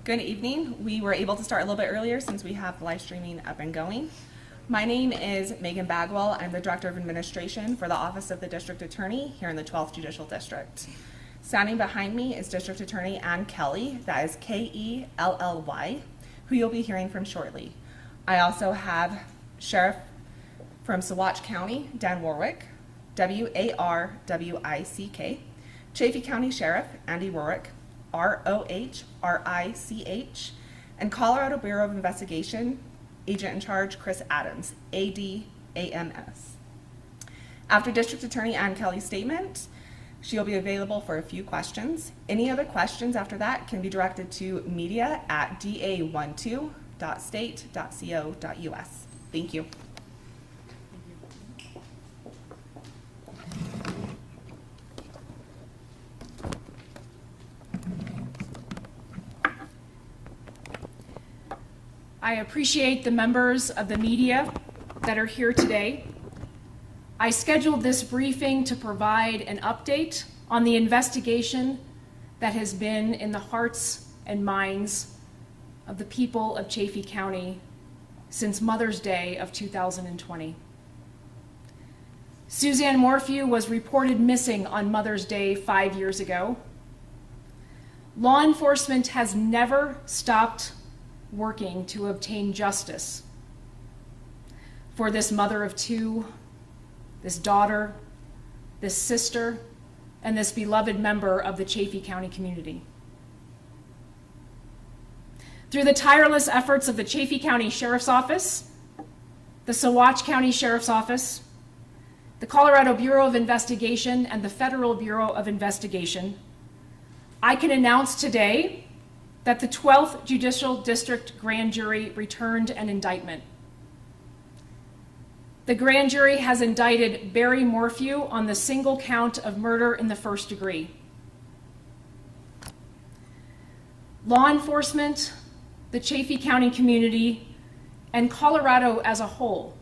Good evening. We were able to start a little bit earlier since we have live streaming up and going. My name is Megan Bagwell. I'm the Director of Administration for the Office of the District Attorney here in the 12th Judicial District. Standing behind me is District Attorney Ann Kelly, that is Kelly, who you'll be hearing from shortly. I also have Sheriff from Saguache County, Dan Warwick, Warwick, Chaffee County Sheriff, Andy Rorick, Rohrich, and Colorado Bureau of Investigation, Agent in Charge, Chris Adams, ADAMS. After District Attorney Ann Kelly's statement, she'll be available for a few questions. Any other questions after that can be directed to media@da12.state.co.us. Thank you. I appreciate the members of the media that are here today. I scheduled this briefing to provide an update on the investigation that has been in the hearts and minds of the people of Chaffee County since Mother's Day of 2020. Suzanne Morphew was reported missing on Mother's Day 5 years ago. Law enforcement has never stopped working to obtain justice for this mother of two, this daughter, this sister, and this beloved member of the Chaffee County community. Through the tireless efforts of the Chaffee County Sheriff's Office, the Saguache County Sheriff's Office, the Colorado Bureau of Investigation, and the Federal Bureau of Investigation, I can announce today that the 12th Judicial District Grand Jury returned an indictment. The grand jury has indicted Barry Morphew on the single count of murder in the first degree. Law enforcement, the Chaffee County community, and Colorado as a whole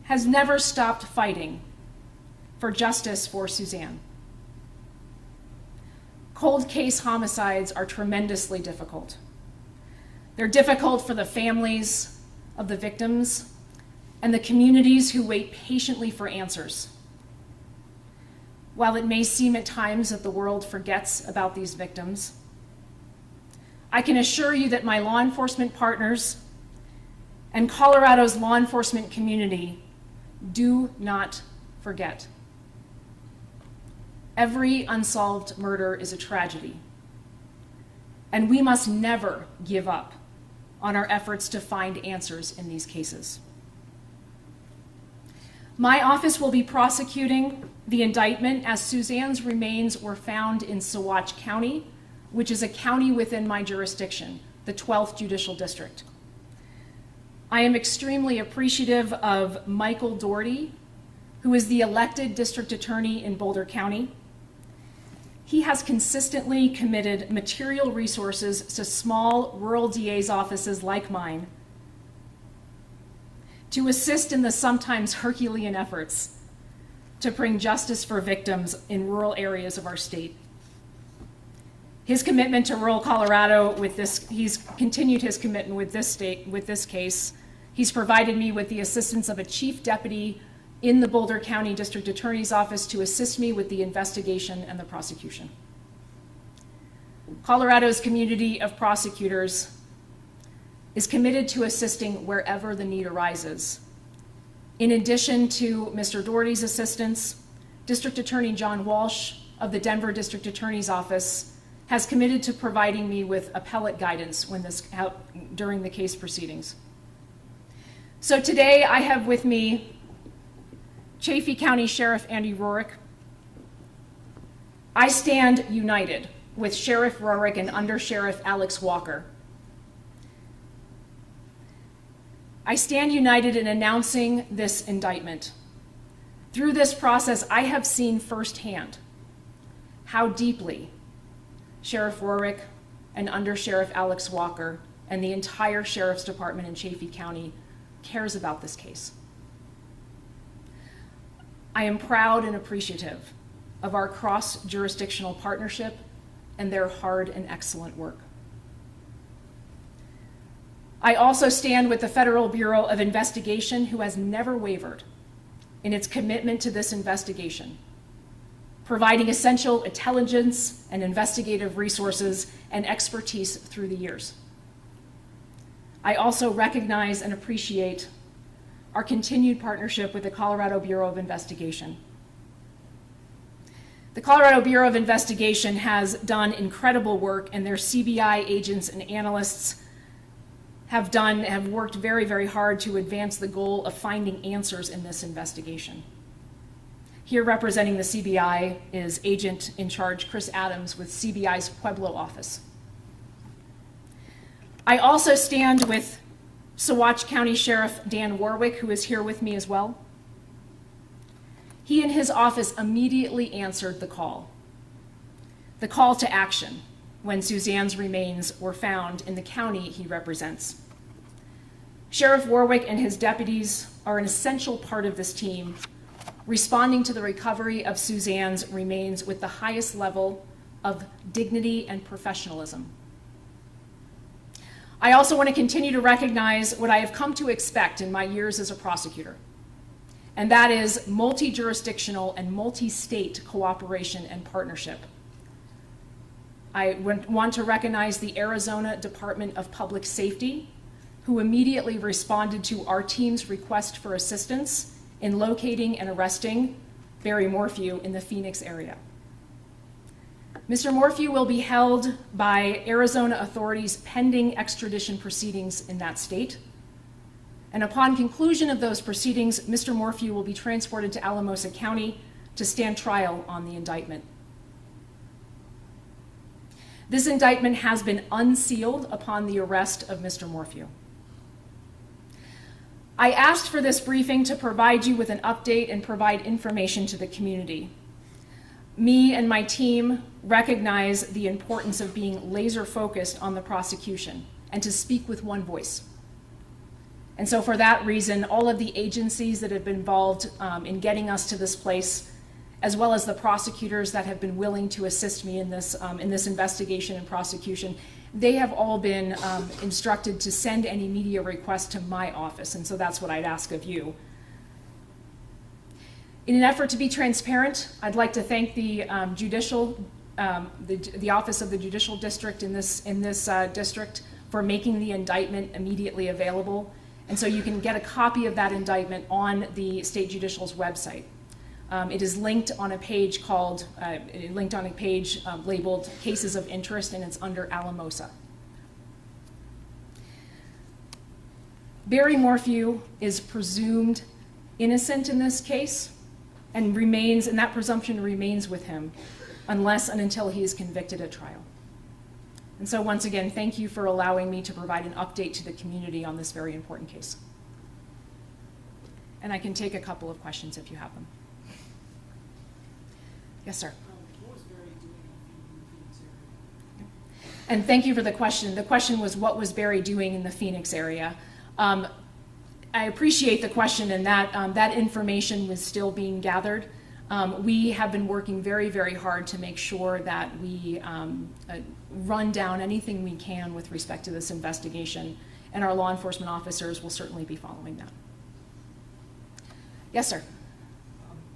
has never stopped fighting for justice for Suzanne. Cold case homicides are tremendously difficult. They're difficult for the families of the victims and the communities who wait patiently for answers. While it may seem at times that the world forgets about these victims, I can assure you that my law enforcement partners and Colorado's law enforcement community do not forget. Every unsolved murder is a tragedy, and we must never give up on our efforts to find answers in these cases. My office will be prosecuting the indictment as Suzanne's remains were found in Saguache County, which is a county within my jurisdiction, the 12th Judicial District. I am extremely appreciative of Michael Doherty, who is the elected district attorney in Boulder County. He has consistently committed material resources to small rural DA's offices like mine to assist in the sometimes Herculean efforts to bring justice for victims in rural areas of our state. His commitment to rural Colorado he's continued his commitment with this case. He's provided me with the assistance of a chief deputy in the Boulder County District Attorney's Office to assist me with the investigation and the prosecution. Colorado's community of prosecutors is committed to assisting wherever the need arises. In addition to Mr. Doherty's assistance, District Attorney John Walsh of the Denver District Attorney's Office has committed to providing me with appellate guidance during the case proceedings. So today I have with me Chaffee County Sheriff Andy Rorick. I stand united with Sheriff Rorick and Under Sheriff Alex Walker. I stand united in announcing this indictment. Through this process, I have seen firsthand how deeply Sheriff Rorick and Under Sheriff Alex Walker and the entire Sheriff's Department in Chaffee County cares about this case. I am proud and appreciative of our cross-jurisdictional partnership and their hard and excellent work. I also stand with the Federal Bureau of Investigation, who has never wavered in its commitment to this investigation, providing essential intelligence and investigative resources and expertise through the years. I also recognize and appreciate our continued partnership with the Colorado Bureau of Investigation. The Colorado Bureau of Investigation has done incredible work, and their CBI agents and analysts have worked very, very hard to advance the goal of finding answers in this investigation. Here representing the CBI is Agent in Charge Chris Adams with CBI's Pueblo office. I also stand with Saguache County Sheriff Dan Warwick, who is here with me as well. He and his office immediately answered the call to action when Suzanne's remains were found in the county he represents. Sheriff Warwick and his deputies are an essential part of this team, responding to the recovery of Suzanne's remains with the highest level of dignity and professionalism. I also want to continue to recognize what I have come to expect in my years as a prosecutor, and that is multi-jurisdictional and multi-state cooperation and partnership. I want to recognize the Arizona Department of Public Safety, who immediately responded to our team's request for assistance in locating and arresting Barry Morphew in the Phoenix area. Mr. Morphew will be held by Arizona authorities pending extradition proceedings in that state. And upon conclusion of those proceedings, Mr. Morphew will be transported to Alamosa County to stand trial on the indictment. This indictment has been unsealed upon the arrest of Mr. Morphew. I asked for this briefing to provide you with an update and provide information to the community. Me and my team recognize the importance of being laser focused on the prosecution and to speak with one voice. And so for that reason, all of the agencies that have been involved in getting us to this place, as well as the prosecutors that have been willing to assist me in this investigation and prosecution, they have all been instructed to send any media requests to my office, and so that's what I'd ask of you. In an effort to be transparent, I'd like to thank the the Office of the Judicial District in this district for making the indictment immediately available, and so you can get a copy of that indictment on the State Judicial's website. It is linked on a page labeled Cases of Interest, and it's under Alamosa. Barry Morphew is presumed innocent in this case and that presumption remains with him unless and until he is convicted at trial. And so once again, thank you for allowing me to provide an update to the community on this very important case. And I can take a couple of questions if you have them. Yes, sir. What was Barry doing in the Phoenix area? And thank you for the question. The question was, what was Barry doing in the Phoenix area? I appreciate the question, and that information was still being gathered. We have been working very, very hard to make sure that we run down anything we can with respect to this investigation, and our law enforcement officers will certainly be following that. Yes, sir.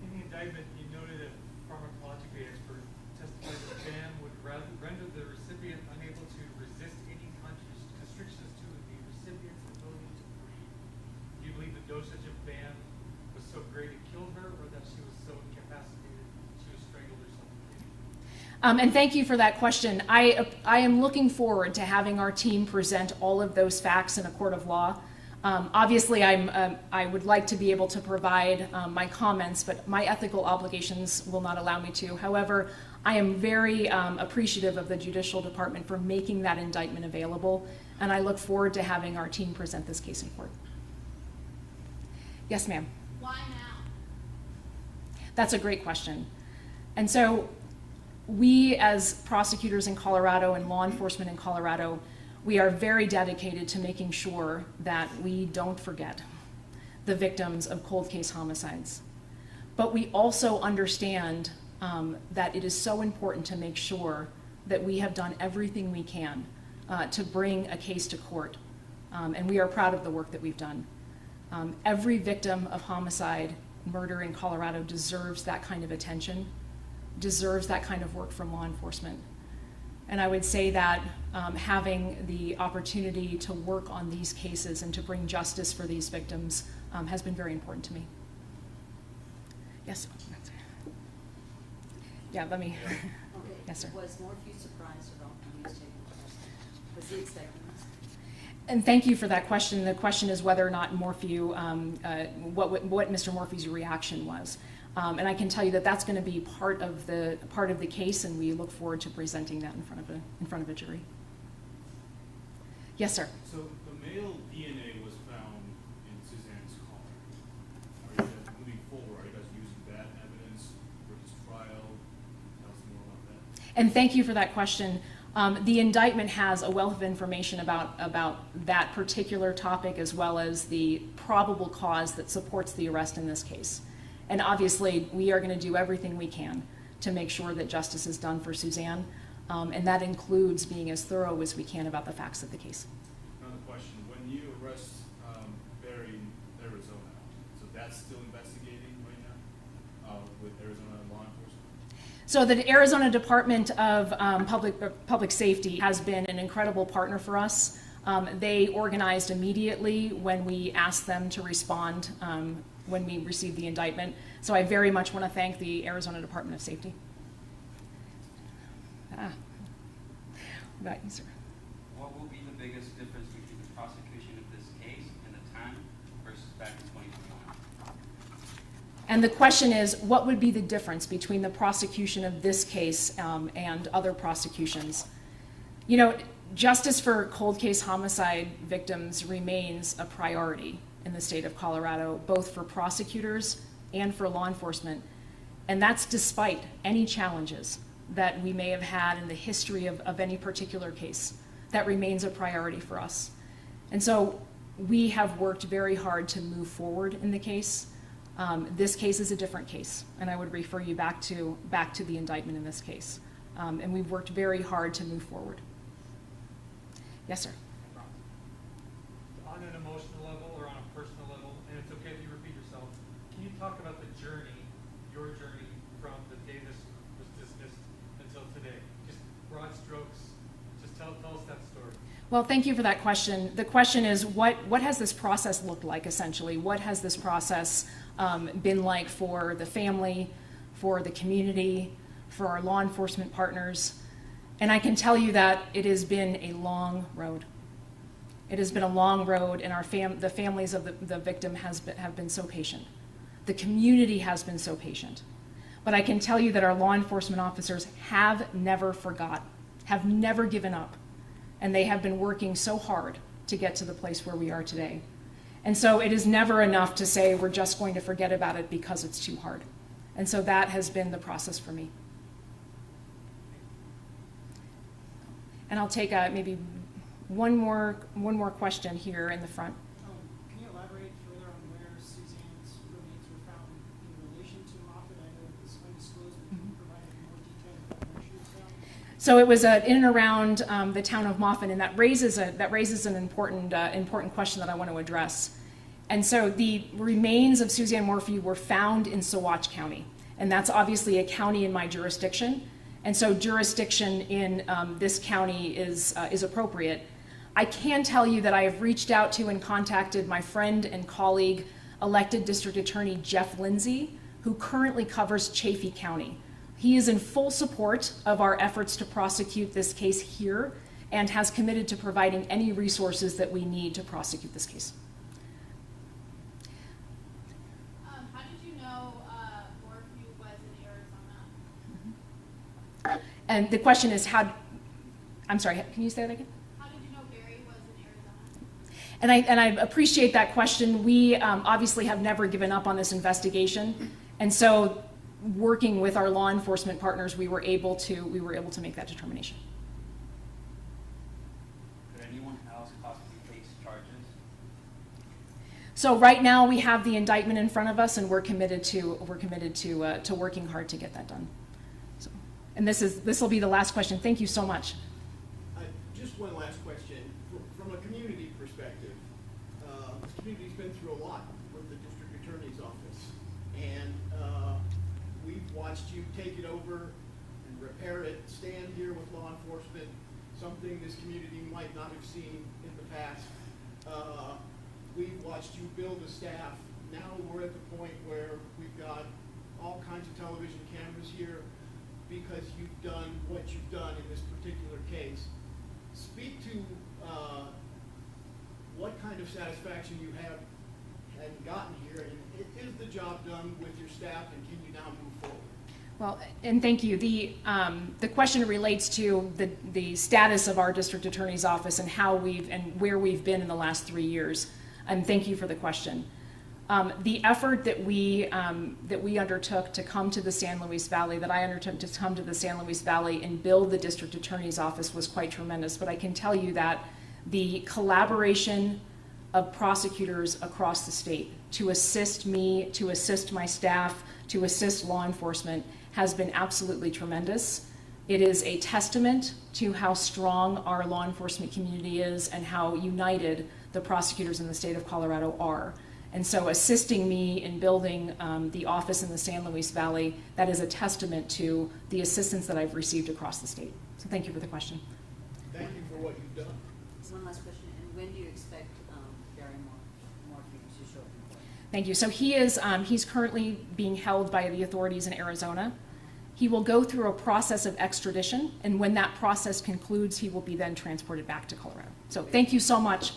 In the indictment, you noted a pharmacology expert testified that BAM would render the recipient unable to resist any constrictions to the recipient's ability to breathe. Do you believe the dosage of BAM was so great it killed her, or that she was so incapacitated she was strangled or something? And thank you for that question. I am looking forward to having our team present all of those facts in a court of law. Obviously, I would like to be able to provide my comments, but my ethical obligations will not allow me to. However, I am very appreciative of the Judicial Department for making that indictment available, and I look forward to having our team present this case in court. Yes, ma'am. Why now? That's a great question. And so we, as prosecutors in Colorado and law enforcement in Colorado, we are very dedicated to making sure that we don't forget the victims of cold case homicides. But we also understand that it is so important to make sure that we have done everything we can to bring a case to court And we are proud of the work that we've done. Every victim of homicide, murder in Colorado deserves that kind of attention, deserves that kind of work from law enforcement. And I would say that having the opportunity to work on these cases and to bring justice for these victims has been very important to me. Yes? Yeah, let me. Okay. Yes, sir. Was Morphew surprised about when he was taken to custody? Was he expecting this? And thank you for that question. The question is whether or not Morphew, what Mr. Morphew's reaction was. And I can tell you that that's going to be part of the case, and we look forward to presenting that in front of a jury. Yes, sir. So the male DNA was found in Suzanne's car. Are you guys moving forward? Are you guys using that evidence for this trial? Tell us more about that. And thank you for that question. The indictment has a wealth of information about that particular topic, as well as the probable cause that supports the arrest in this case. And obviously, we are going to do everything we can to make sure that justice is done for Suzanne, and that includes being as thorough as we can about the facts of the case. Another question. When you arrest Barry in Arizona, so that's still investigating right now with Arizona law enforcement? So the Arizona Department of Public Safety has been an incredible partner for us. They organized immediately when we asked them to respond when we received the indictment. So I very much want to thank the Arizona Department of Safety. What about you, sir? What will be the biggest difference between the prosecution of this case and the time versus back in 2021? And the question is, what would be the difference between the prosecution of this case and other prosecutions? You know, justice for cold case homicide victims remains a priority in the state of Colorado, both for prosecutors and for law enforcement. And that's despite any challenges that we may have had in the history of any particular case. That remains a priority for us. And so we have worked very hard to move forward in the case. This case is a different case, and I would refer you back to the indictment in this case. And we've worked very hard to move forward. Yes, sir. On an emotional level or on a personal level, and it's okay if you repeat yourself, can you talk about the journey, your journey from the day this was dismissed until today? Just broad strokes, just tell us that story. Well, thank you for that question. The question is, what has this process looked like, essentially? What has this process been like for the family, for the community, for our law enforcement partners? And I can tell you that it has been a long road. It has been a long road, and the families of the victim have been so patient. The community has been so patient. But I can tell you that our law enforcement officers have never forgot, have never given up. And they have been working so hard to get to the place where we are today. And so it is never enough to say we're just going to forget about it because it's too hard. And so that has been the process for me. And I'll take maybe one more question here in the front. Can you elaborate further on where Suzanne's remains were found in relation to Moffett? I know it was undisclosed, but can you provide more detail about where she was found? So it was in and around the town of Moffett, and that raises an important question that I want to address. And so the remains of Suzanne Morphew were found in Saguache County, and that's obviously a county in my jurisdiction. And so jurisdiction in this county is appropriate. I can tell you that I have reached out to and contacted my friend and colleague, elected District Attorney Jeff Lindsay, who currently covers Chaffee County. He is in full support of our efforts to prosecute this case here and has committed to providing any resources that we need to prosecute this case. How did you know Morphew was in Arizona? And the question is I'm sorry, can you say that again? How did you know Barry was in Arizona? And I appreciate that question. We obviously have never given up on this investigation. And so working with our law enforcement partners, we were able to make that determination. Could anyone else possibly face charges? So right now we have the indictment in front of us, and we're committed to working hard to get that done. So, and this will be the last question. Thank you so much. Just just one last question. From a community perspective, this community's been through a lot with the district attorney's office. And we've watched you take it over and repair it, stand here with law enforcement, something this community might not have seen in the past. We've watched you build a staff. Now we're at the point where we've got all kinds of television cameras here because you've done what you've done in this particular case. Speak to what kind of satisfaction you have gotten here, and is the job done with your staff, and can you now move forward? Well, and thank you. The question relates to the status of our district attorney's office and how and where we've been in the last 3 years. And thank you for the question. The effort that we undertook to come to the San Luis Valley, that I undertook to come to the San Luis Valley and build the district attorney's office was quite tremendous. But I can tell you that the collaboration of prosecutors across the state to assist me, to assist my staff, to assist law enforcement has been absolutely tremendous. It is a testament to how strong our law enforcement community is and how united the prosecutors in the state of Colorado are. And so assisting me in building the office in the San Luis Valley, that is a testament to the assistance that I've received across the state. So thank you for the question. Thank you for what you've done. One last question, and when do you expect Barry Morphew to show up in court? Thank you. So he's currently being held by the authorities in Arizona. He will go through a process of extradition, and when that process concludes, he will be then transported back to Colorado. So thank you so much.